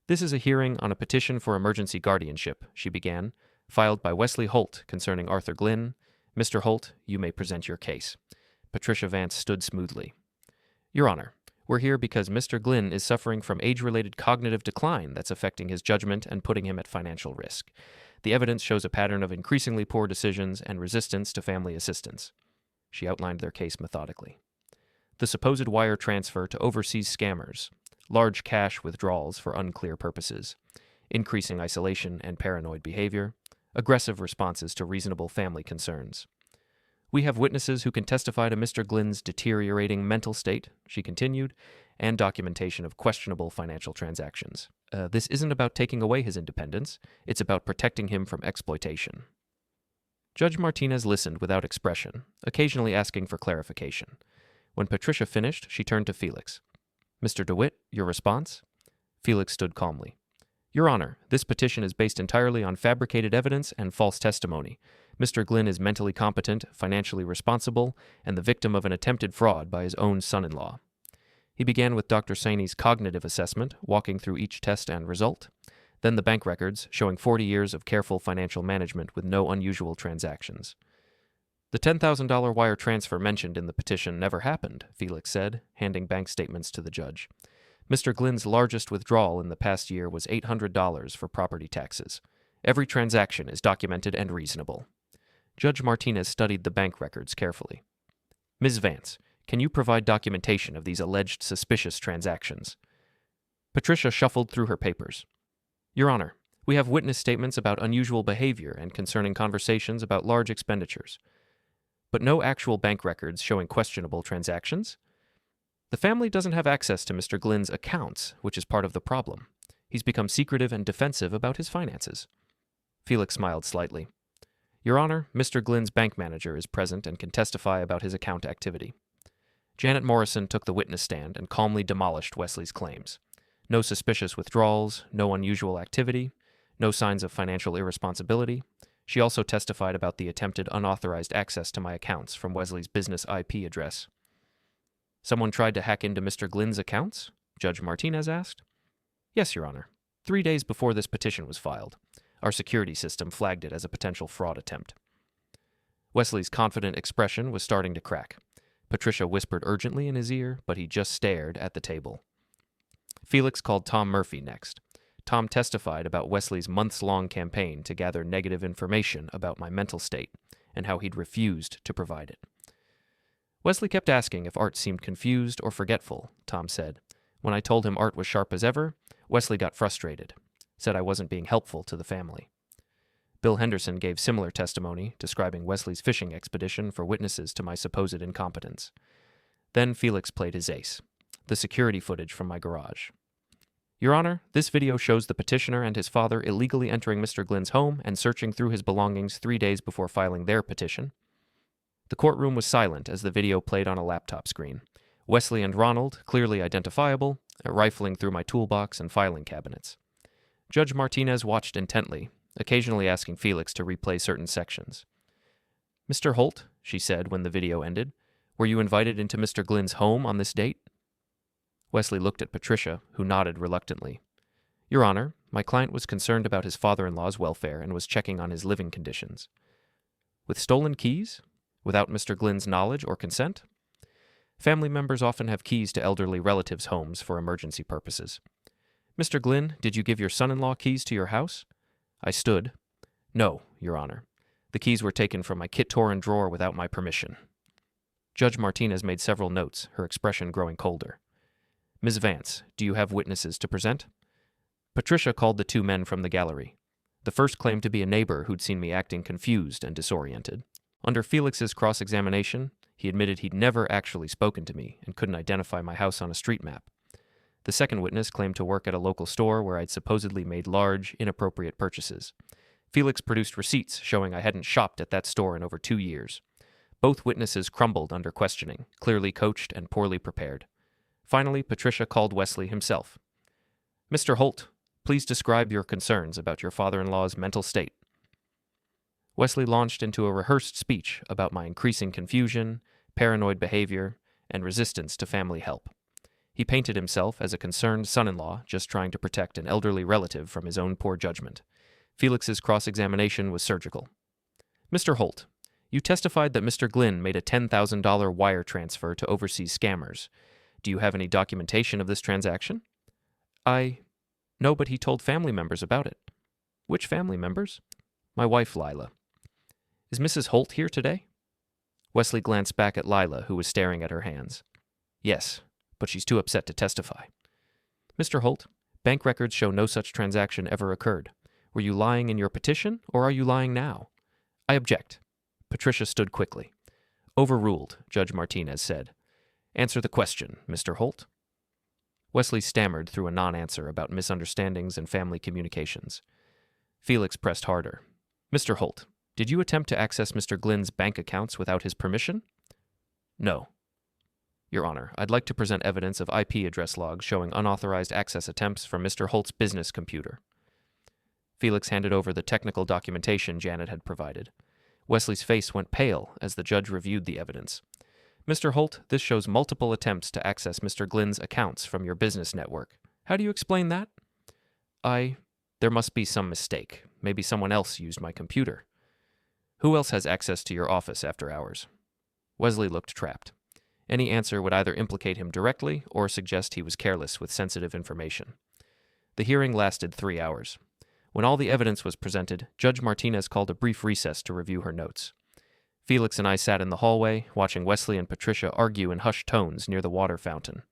"This is a hearing on a petition for emergency guardianship," she began, "filed by Wesley Holt concerning Arthur Glynn. Mr. Holt, you may present your case." Patricia Vance stood smoothly. "Your Honor, we're here because Mr. Glynn is suffering from age-related cognitive decline that's affecting his judgment and putting him at financial risk. The evidence shows a pattern of increasingly poor decisions and resistance to family assistance." She outlined their case methodically. "The supposed wire transfer to overseas scammers, large cash withdrawals for unclear purposes, increasing isolation and paranoid behavior, aggressive responses to reasonable family concerns. We have witnesses who can testify to Mr. Glynn's deteriorating mental state," she continued, "and documentation of questionable financial transactions. This isn't about taking away his independence, it's about protecting him from exploitation." Judge Martinez listened without expression, occasionally asking for clarification. When Patricia finished, she turned to Felix. "Mr. DeWitt, your response?" Felix stood calmly. "Your Honor, this petition is based entirely on fabricated evidence and false testimony. Mr. Glynn is mentally competent, financially responsible, and the victim of an attempted fraud by his own son-in-law." He began with Dr. Saini's cognitive assessment, walking through each test and result, then the bank records, showing 40 years of careful financial management with no unusual transactions. "The $10,000 wire transfer mentioned in the petition never happened," Felix said, handing bank statements to the judge. "Mr. Glynn's largest withdrawal in the past year was $800 for property taxes. Every transaction is documented and reasonable." Judge Martinez studied the bank records carefully. "Ms. Vance, can you provide documentation of these alleged suspicious transactions?" Patricia shuffled through her papers. "Your Honor, we have witness statements about unusual behavior and concerning conversations about large expenditures, but no actual bank records showing questionable transactions. The family doesn't have access to Mr. Glynn's accounts, which is part of the problem. He's become secretive and defensive about his finances." Felix smiled slightly. "Your Honor, Mr. Glynn's bank manager is present and can testify about his account activity." Janet Morrison took the witness stand and calmly demolished Wesley's claims. No suspicious withdrawals, no unusual activity, no signs of financial irresponsibility. She also testified about the attempted unauthorized access to my accounts from Wesley's business IP address. "Someone tried to hack into Mr. Glynn's accounts?" Judge Martinez asked. "Yes, Your Honor. 3 days before this petition was filed. Our security system flagged it as a potential fraud attempt." Wesley's confident expression was starting to crack. Patricia whispered urgently in his ear, but he just stared at the table. Felix called Tom Murphy next. Tom testified about Wesley's months-long campaign to gather negative information about my mental state and how he'd refused to provide it. "Wesley kept asking if Art seemed confused or forgetful," Tom said. "When I told him Art was sharp as ever, Wesley got frustrated, said I wasn't being helpful to the family." Bill Henderson gave similar testimony, describing Wesley's fishing expedition for witnesses to my supposed incompetence. Then Felix played his ace, the security footage from my garage. Your Honor, this video shows the petitioner and his father illegally entering Mr. Glynn's home and searching through his belongings 3 days before filing their petition. The courtroom was silent as the video played on a laptop screen. Wesley and Ronald, clearly identifiable, rifling through my toolbox and filing cabinets. Judge Martinez watched intently, occasionally asking Felix to replay certain sections. "Mr. Holt," she said when the video ended, "were you invited into Mr. Glynn's home on this date?" Wesley looked at Patricia, who nodded reluctantly. "Your Honor, my client was concerned about his father-in-law's welfare and was checking on his living conditions." "With stolen keys? Without Mr. Glynn's knowledge or consent?" "Family members often have keys to elderly relatives' homes for emergency purposes." "Mr. Glynn, did you give your son-in-law keys to your house?" I stood. "No, Your Honor. The keys were taken from my kit-torn drawer without my permission." Judge Martinez made several notes, her expression growing colder. "Ms. Vance, do you have witnesses to present?" Patricia called the 2 men from the gallery. The first claimed to be a neighbor who'd seen me acting confused and disoriented. Under Felix's cross-examination, he admitted he'd never actually spoken to me and couldn't identify my house on a street map. The second witness claimed to work at a local store where I'd supposedly made large, inappropriate purchases. Felix produced receipts showing I hadn't shopped at that store in over 2 years. Both witnesses crumbled under questioning, clearly coached and poorly prepared. Finally, Patricia called Wesley himself. "Mr. Holt, please describe your concerns about your father-in-law's mental state." Wesley launched into a rehearsed speech about my increasing confusion, paranoid behavior, and resistance to family help. He painted himself as a concerned son-in-law just trying to protect an elderly relative from his own poor judgment. Felix's cross-examination was surgical. "Mr. Holt, you testified that Mr. Glynn made a $10,000 wire transfer to overseas scammers. Do you have any documentation of this transaction?" No, but he told family members about it." "Which family members?" "My wife, Lila." "Is Mrs. Holt here today?" Wesley glanced back at Lila, who was staring at her hands. "Yes, but she's too upset to testify." "Mr. Holt, bank records show no such transaction ever occurred. Were you lying in your petition, or are you lying now?" "I object." Patricia stood quickly. "Overruled," Judge Martinez said. "Answer the question, Mr. Holt." Wesley stammered through a non-answer about misunderstandings and family communications. Felix pressed harder. "Mr. Holt, did you attempt to access Mr. Glynn's bank accounts without his permission?" "No." "Your Honor, I'd like to present evidence of IP address logs showing unauthorized access attempts from Mr. Holt's business computer." Felix handed over the technical documentation Janet had provided. Wesley's face went pale as the judge reviewed the evidence. "Mr. Holt, this shows multiple attempts to access Mr. Glynn's accounts from your business network. How do you explain that?" There must be some mistake. Maybe someone else used my computer." "Who else has access to your office after hours?" Wesley looked trapped. Any answer would either implicate him directly or suggest he was careless with sensitive information. The hearing lasted 3 hours. When all the evidence was presented, Judge Martinez called a brief recess to review her notes. Felix and I sat in the hallway, watching Wesley and Patricia argue in hushed tones near the water fountain.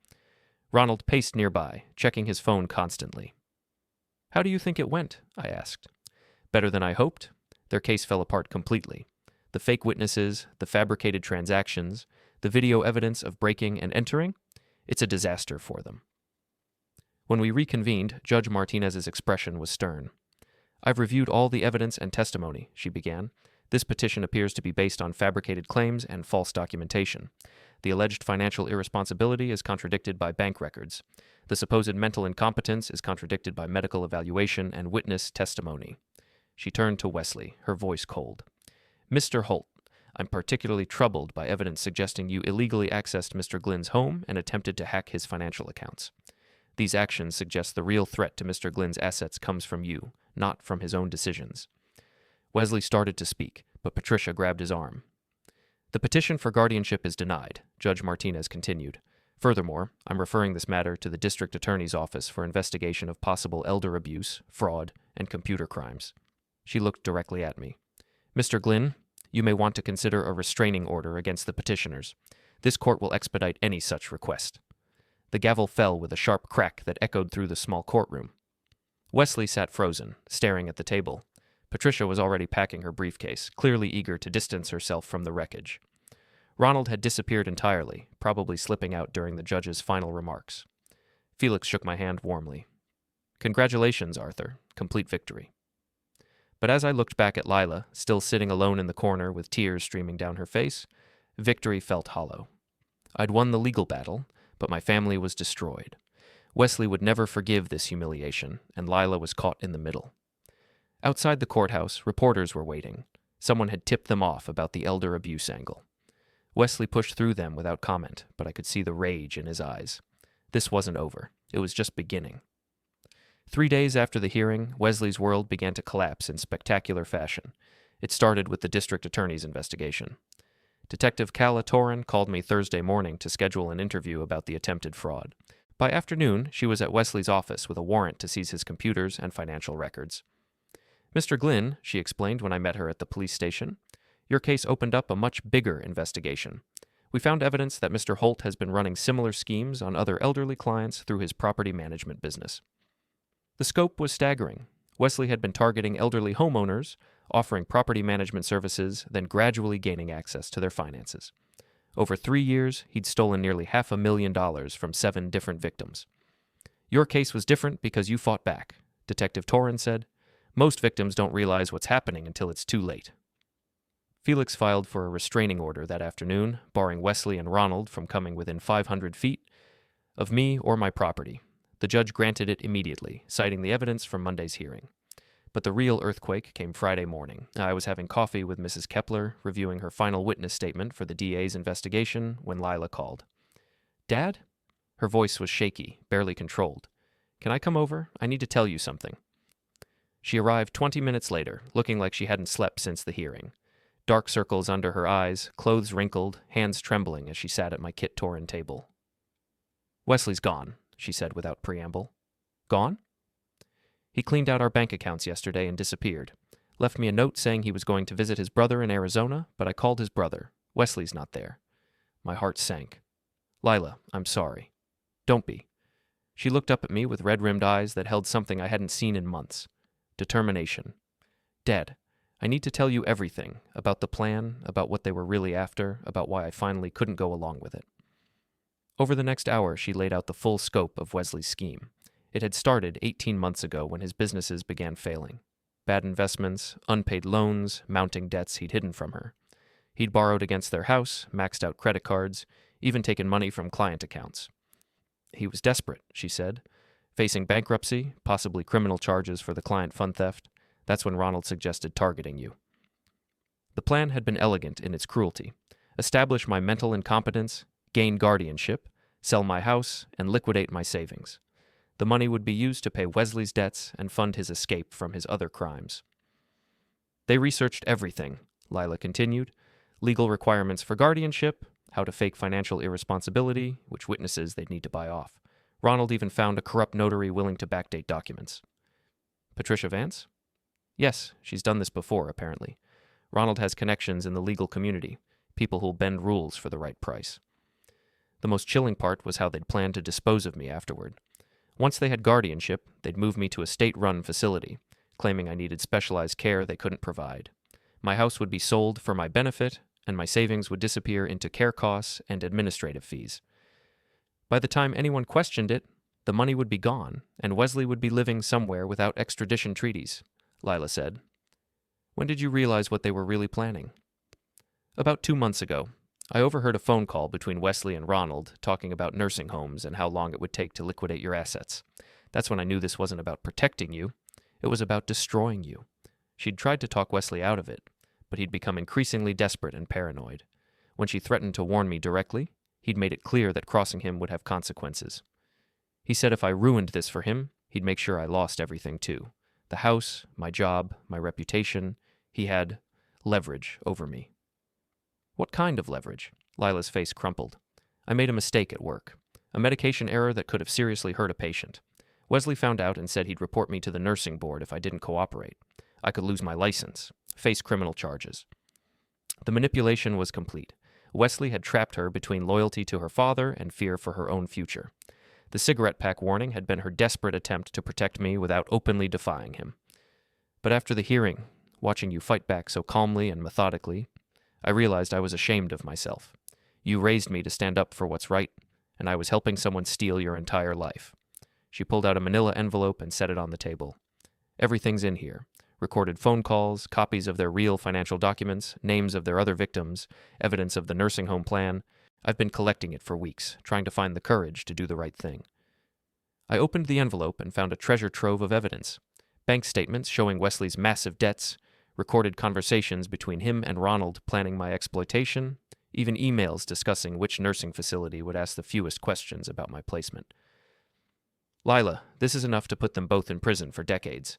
Ronald paced nearby, checking his phone constantly. "How do you think it went?" I asked. "Better than I hoped." Their case fell apart completely. The fake witnesses, the fabricated transactions, the video evidence of breaking and entering, it's a disaster for them. When we reconvened, Judge Martinez's expression was stern. "I've reviewed all the evidence and testimony," she began. "This petition appears to be based on fabricated claims and false documentation. The alleged financial irresponsibility is contradicted by bank records. The supposed mental incompetence is contradicted by medical evaluation and witness testimony." She turned to Wesley, her voice cold. "Mr. Holt, I'm particularly troubled by evidence suggesting you illegally accessed Mr. Glynn's home and attempted to hack his financial accounts. These actions suggest the real threat to Mr. Glynn's assets comes from you, not from his own decisions." Wesley started to speak, but Patricia grabbed his arm. "The petition for guardianship is denied," Judge Martinez continued. "Furthermore, I'm referring this matter to the district attorney's office for investigation of possible elder abuse, fraud, and computer crimes." She looked directly at me. "Mr. Glynn, you may want to consider a restraining order against the petitioners. This court will expedite any such request." The gavel fell with a sharp crack that echoed through the small courtroom. Wesley sat frozen, staring at the table. Patricia was already packing her briefcase, clearly eager to distance herself from the wreckage. Ronald had disappeared entirely, probably slipping out during the judge's final remarks. Felix shook my hand warmly. Congratulations, Arthur. Complete victory. But as I looked back at Lila, still sitting alone in the corner with tears streaming down her face, victory felt hollow. I'd won the legal battle, but my family was destroyed. Wesley would never forgive this humiliation, and Lila was caught in the middle. Outside the courthouse, reporters were waiting. Someone had tipped them off about the elder abuse angle. Wesley pushed through them without comment, but I could see the rage in his eyes. This wasn't over. It was just beginning. 3 days after the hearing, Wesley's world began to collapse in spectacular fashion. It started with the district attorney's investigation. Detective Calla Torin called me Thursday morning to schedule an interview about the attempted fraud. By afternoon, she was at Wesley's office with a warrant to seize his computers and financial records. Mr. Glynn, she explained when I met her at the police station, your case opened up a much bigger investigation. We found evidence that Mr. Holt has been running similar schemes on other elderly clients through his property management business. The scope was staggering. Wesley had been targeting elderly homeowners, offering property management services, then gradually gaining access to their finances. Over 3 years, he'd stolen nearly $500,000 from 7 different victims. Your case was different because you fought back, Detective Torin said. Most victims don't realize what's happening until it's too late. Felix filed for a restraining order that afternoon, barring Wesley and Ronald from coming within 500 feet of me or my property. The judge granted it immediately, citing the evidence from Monday's hearing. But the real earthquake came Friday morning. I was having coffee with Mrs. Kepler, reviewing her final witness statement for the DA's investigation, when Lila called. Dad? Her voice was shaky, barely controlled. Can I come over? I need to tell you something. She arrived 20 minutes later, looking like she hadn't slept since the hearing. Dark circles under her eyes, clothes wrinkled, hands trembling as she sat at my Kit Torin table. Wesley's gone, she said without preamble. Gone? He cleaned out our bank accounts yesterday and disappeared. Left me a note saying he was going to visit his brother in Arizona, but I called his brother. Wesley's not there. My heart sank. Lila, I'm sorry. Don't be. She looked up at me with red-rimmed eyes that held something I hadn't seen in months. Determination. Dad, I need to tell you everything, about the plan, about what they were really after, about why I finally couldn't go along with it. Over the next hour, she laid out the full scope of Wesley's scheme. It had started 18 months ago when his businesses began failing. Bad investments, unpaid loans, mounting debts he'd hidden from her. He'd borrowed against their house, maxed out credit cards, even taken money from client accounts. He was desperate, she said. Facing bankruptcy, possibly criminal charges for the client fund theft. That's when Ronald suggested targeting you. The plan had been elegant in its cruelty. Establish my mental incompetence, gain guardianship, sell my house, and liquidate my savings. The money would be used to pay Wesley's debts and fund his escape from his other crimes. They researched everything, Lila continued. Legal requirements for guardianship, how to fake financial irresponsibility, which witnesses they'd need to buy off. Ronald even found a corrupt notary willing to backdate documents. Patricia Vance? Yes, she's done this before, apparently. Ronald has connections in the legal community, people who'll bend rules for the right price. The most chilling part was how they'd planned to dispose of me afterward. Once they had guardianship, they'd move me to a state-run facility, claiming I needed specialized care they couldn't provide. My house would be sold for my benefit, and my savings would disappear into care costs and administrative fees. By the time anyone questioned it, the money would be gone, and Wesley would be living somewhere without extradition treaties, Lila said. When did you realize what they were really planning? About 2 months ago. I overheard a phone call between Wesley and Ronald talking about nursing homes and how long it would take to liquidate your assets. That's when I knew this wasn't about protecting you. It was about destroying you. She'd tried to talk Wesley out of it, but he'd become increasingly desperate and paranoid. When she threatened to warn me directly, he'd made it clear that crossing him would have consequences. He said if I ruined this for him, he'd make sure I lost everything too. The house, my job, my reputation. He had leverage over me. What kind of leverage? Lila's face crumpled. I made a mistake at work. A medication error that could have seriously hurt a patient. Wesley found out and said he'd report me to the nursing board if I didn't cooperate. I could lose my license, face criminal charges. The manipulation was complete. Wesley had trapped her between loyalty to her father and fear for her own future. The cigarette pack warning had been her desperate attempt to protect me without openly defying him. But after the hearing, watching you fight back so calmly and methodically, I realized I was ashamed of myself. You raised me to stand up for what's right, and I was helping someone steal your entire life." She pulled out a manila envelope and set it on the table. "Everything's in here. Recorded phone calls, copies of their real financial documents, names of their other victims, evidence of the nursing home plan. I've been collecting it for weeks, trying to find the courage to do the right thing." I opened the envelope and found a treasure trove of evidence. Bank statements showing Wesley's massive debts, recorded conversations between him and Ronald planning my exploitation, even emails discussing which nursing facility would ask the fewest questions about my placement. "Lila, this is enough to put them both in prison for decades."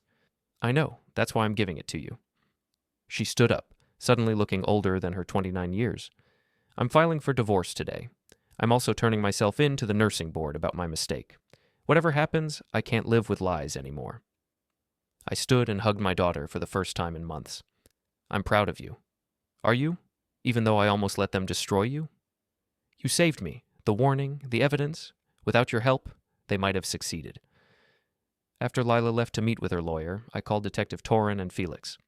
"I know, that's why I'm giving it to you." She stood up, suddenly looking older than her 29 years. "I'm filing for divorce today. I'm also turning myself in to the nursing board about my mistake. Whatever happens, I can't live with lies anymore." I stood and hugged my daughter for the first time in months. "I'm proud of you." "Are you? Even though I almost let them destroy you?" "You saved me. The warning, the evidence. Without your help, they might have succeeded." After Lila left to meet with her lawyer, I called Detective Torin and Felix.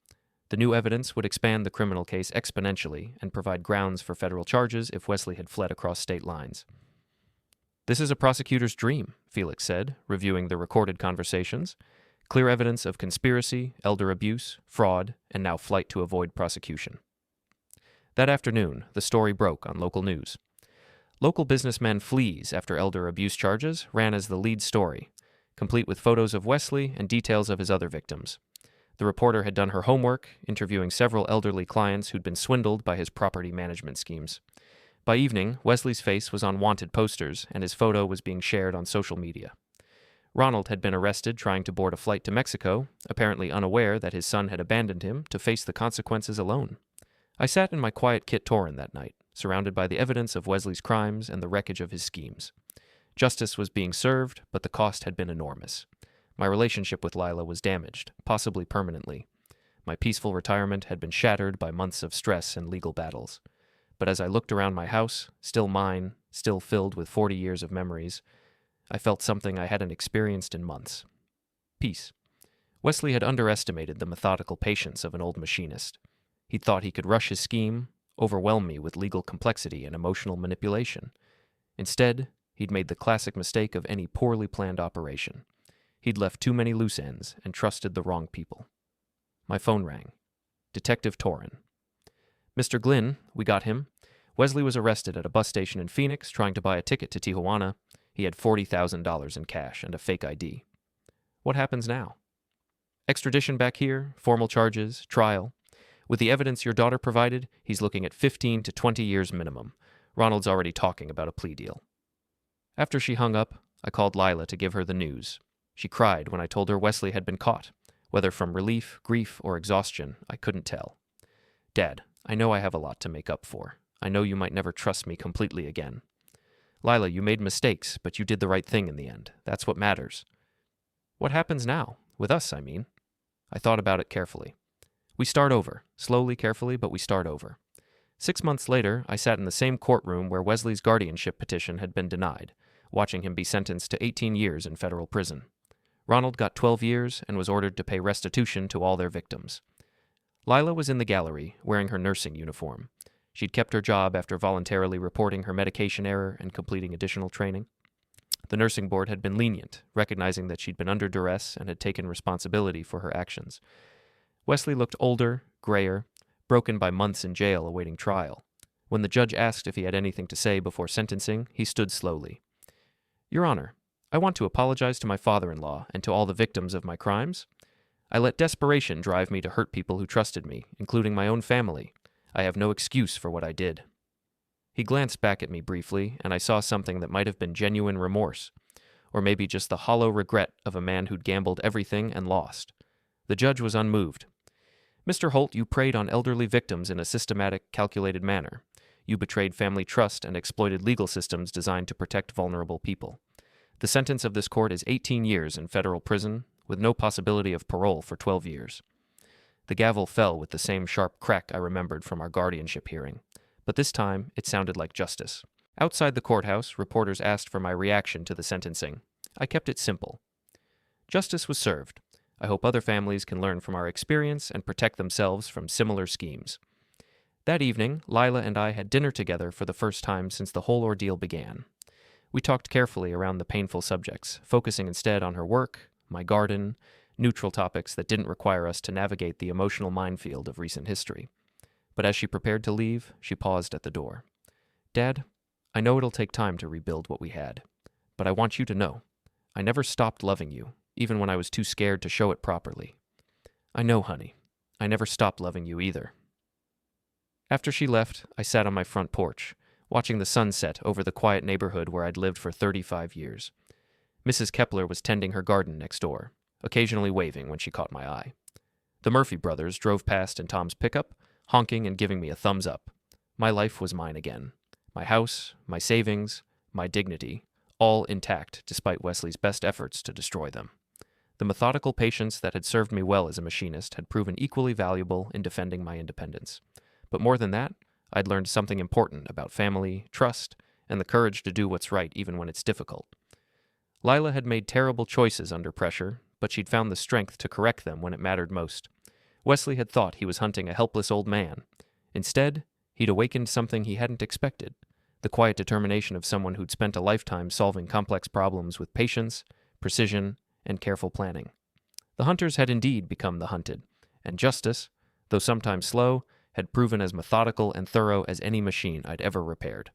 The new evidence would expand the criminal case exponentially and provide grounds for federal charges if Wesley had fled across state lines. "This is a prosecutor's dream," Felix said, reviewing the recorded conversations. "Clear evidence of conspiracy, elder abuse, fraud, and now flight to avoid prosecution." That afternoon, the story broke on local news. "Local businessman flees after elder abuse charges" ran as the lead story, complete with photos of Wesley and details of his other victims. The reporter had done her homework, interviewing several elderly clients who'd been swindled by his property management schemes. By evening, Wesley's face was on wanted posters, and his photo was being shared on social media. Ronald had been arrested trying to board a flight to Mexico, apparently unaware that his son had abandoned him to face the consequences alone. I sat in my quiet Kit Torin that night, surrounded by the evidence of Wesley's crimes and the wreckage of his schemes. Justice was being served, but the cost had been enormous. My relationship with Lila was damaged, possibly permanently. My peaceful retirement had been shattered by months of stress and legal battles. But as I looked around my house, still mine, still filled with 40 years of memories, I felt something I hadn't experienced in months. Peace. Wesley had underestimated the methodical patience of an old machinist. He thought he could rush his scheme, overwhelm me with legal complexity and emotional manipulation. Instead, he'd made the classic mistake of any poorly planned operation. He'd left too many loose ends and trusted the wrong people. My phone rang. Detective Torin. "Mr. Glynn, we got him. Wesley was arrested at a bus station in Phoenix trying to buy a ticket to Tijuana. He had $40,000 in cash and a fake ID. What happens now?" "Extradition back here, formal charges, trial. With the evidence your daughter provided, he's looking at 15 to 20 years minimum. Ronald's already talking about a plea deal." After she hung up, I called Lila to give her the news. She cried when I told her Wesley had been caught. Whether from relief, grief, or exhaustion, I couldn't tell. "Dad, I know I have a lot to make up for. I know you might never trust me completely again." "Lila, you made mistakes, but you did the right thing in the end. That's what matters." "What happens now? With us, I mean." I thought about it carefully. "We start over. Slowly, carefully, but we start over." 6 months later, I sat in the same courtroom where Wesley's guardianship petition had been denied, watching him be sentenced to 18 years in federal prison. Ronald got 12 years and was ordered to pay restitution to all their victims. Lila was in the gallery, wearing her nursing uniform. She'd kept her job after voluntarily reporting her medication error and completing additional training. The nursing board had been lenient, recognizing that she'd been under duress and had taken responsibility for her actions. Wesley looked older, grayer, broken by months in jail awaiting trial. When the judge asked if he had anything to say before sentencing, he stood slowly. "Your Honor, I want to apologize to my father-in-law and to all the victims of my crimes. I let desperation drive me to hurt people who trusted me, including my own family. I have no excuse for what I did." He glanced back at me briefly, and I saw something that might have been genuine remorse, or maybe just the hollow regret of a man who'd gambled everything and lost. The judge was unmoved. "Mr. Holt, you preyed on elderly victims in a systematic, calculated manner. You betrayed family trust and exploited legal systems designed to protect vulnerable people. The sentence of this court is 18 years in federal prison, with no possibility of parole for 12 years. The gavel fell with the same sharp crack I remembered from our guardianship hearing, but this time it sounded like justice. Outside the courthouse, reporters asked for my reaction to the sentencing. I kept it simple. Justice was served. I hope other families can learn from our experience and protect themselves from similar schemes. That evening, Lila and I had dinner together for the first time since the whole ordeal began. We talked carefully around the painful subjects, focusing instead on her work, my garden, neutral topics that didn't require us to navigate the emotional minefield of recent history. But as she prepared to leave, she paused at the door. "Dad, I know it'll take time to rebuild what we had, but I want you to know, I never stopped loving you, even when I was too scared to show it properly." "I know, honey. I never stopped loving you either." After she left, I sat on my front porch, watching the sunset over the quiet neighborhood where I'd lived for 35 years. Mrs. Kepler was tending her garden next door, occasionally waving when she caught my eye. The Murphy brothers drove past in Tom's pickup, honking and giving me a thumbs up. My life was mine again. My house, my savings, my dignity, all intact despite Wesley's best efforts to destroy them. The methodical patience that had served me well as a machinist had proven equally valuable in defending my independence. But more than that, I'd learned something important about family, trust, and the courage to do what's right even when it's difficult. Lila had made terrible choices under pressure, but she'd found the strength to correct them when it mattered most. Wesley had thought he was hunting a helpless old man. Instead, he'd awakened something he hadn't expected, the quiet determination of someone who'd spent a lifetime solving complex problems with patience, precision, and careful planning. The hunters had indeed become the hunted, and justice, though sometimes slow, had proven as methodical and thorough as any machine I'd ever repaired.